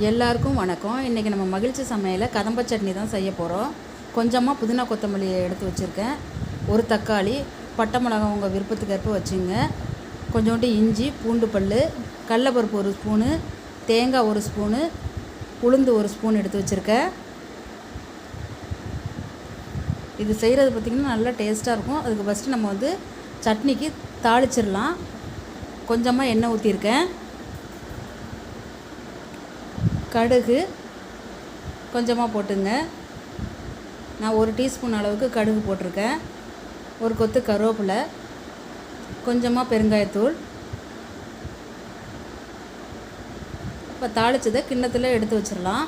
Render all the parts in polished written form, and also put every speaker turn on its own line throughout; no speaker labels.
எல்லாருக்கும் வணக்கம். இன்றைக்கி நம்ம மகிழ்ச்சி சமையலில் கதம்ப சட்னி தான் செய்ய போகிறோம். கொஞ்சமாக புதினா கொத்தமல்லி எடுத்து வச்சுருக்கேன். ஒரு தக்காளி, பட்டை மிளகாய் உங்கள் விருப்பத்துக்கு ஏற்ப வச்சுங்க. கொஞ்சோண்டு இஞ்சி, பூண்டு பல், கடலைப்பருப்பு ஒரு ஸ்பூனு, தேங்காய் ஒரு ஸ்பூனு, உளுந்து ஒரு ஸ்பூன் எடுத்து வச்சுருக்கேன். இது செய்கிறது பார்த்திங்கன்னா நல்லா டேஸ்ட்டாக இருக்கும். அதுக்கு ஃபஸ்ட்டு நம்ம சட்னிக்கு தாளிச்சிடலாம். கொஞ்சமாக எண்ணெய் ஊற்றிருக்கேன். கடுகு கொஞ்சமாக போட்டுங்க. நான் 1 டீஸ்பூன் அளவுக்கு கடுகு போட்டிருக்கேன். ஒரு கொத்து கருவேப்பிலை, கொஞ்சமாக பெருங்காயத்தூள். இப்போ தாளிச்சதை கிண்ணத்தில் எடுத்து வச்சிடலாம்.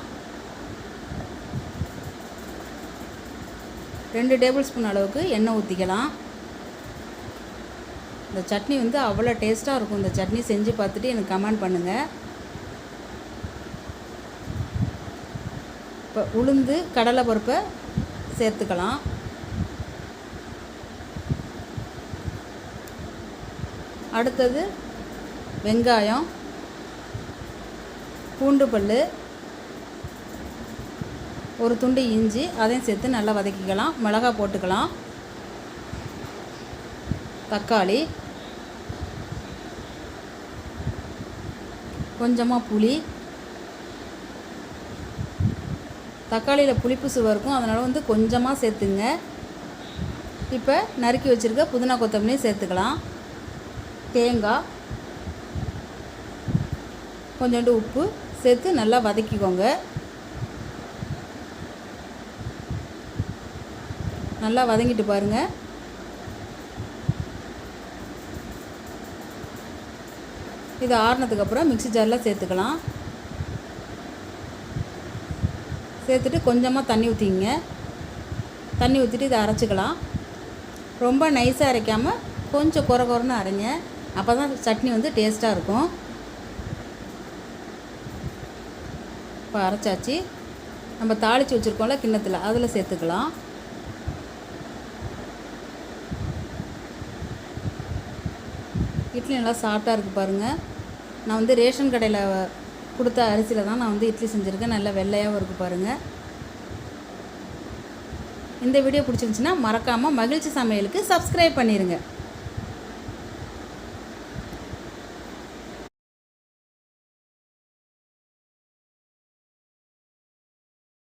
2 டேபிள் ஸ்பூன் அளவுக்கு எண்ணெய் ஊற்றிக்கலாம். இந்த சட்னி அவ்வளோ டேஸ்ட்டாக இருக்கும். இந்த சட்னி செஞ்சு பார்த்துட்டு எனக்கு கமெண்ட் பண்ணுங்கள். இப்போ உளுந்து, கடலை பருப்பை சேர்த்துக்கலாம். அடுத்தது வெங்காயம், பூண்டு பல், ஒரு துண்டு இஞ்சி, அதையும் சேர்த்து நல்லா வதக்கிக்கலாம். மிளகாய் போட்டுக்கலாம். தக்காளி, கொஞ்சமாக புளி. தக்காளியில் புளிப்பு சுவை இருக்கும், அதனால் கொஞ்சமாக சேர்த்துங்க. இப்போ நறுக்கி வச்சுருக்க புதினா கொத்தமல்லியும் சேர்த்துக்கலாம். தேங்காய், கொஞ்சோண்டு உப்பு சேர்த்து நல்லா வதக்கிக்கோங்க. நல்லா வதங்கிட்டு பாருங்கள். இது ஆறுனதுக்கப்புறம் மிக்ஸி ஜாரில் சேர்த்துக்கலாம். சேர்த்துட்டு கொஞ்சமாக தண்ணி ஊற்றிங்க. தண்ணி ஊற்றிட்டு இதை அரைச்சிக்கலாம். ரொம்ப நைஸாக அரைக்காமல் கொஞ்சம் குறைன்னு அரைங்க. அப்போ தான் சட்னி டேஸ்ட்டாக இருக்கும். இப்போ அரைச்சாச்சு. நம்ம தாளித்து வச்சுருக்கோம்ல கிண்ணத்தில், அதில் சேர்த்துக்கலாம். இட்லி நல்லா சாஃப்டாக இருக்குது பாருங்கள். நான் ரேஷன் கடையில் கொடுத்த அரிசியில் தான் நான் இட்லி செஞ்சுருக்கேன். நல்லா வெள்ளையாகவும் இருக்குது பாருங்கள். இந்த வீடியோ பிடிச்சிருந்துச்சின்னா மறக்காமல் மகிழ்ச்சி சமையலுக்கு சப்ஸ்கிரைப் பண்ணிடுங்க.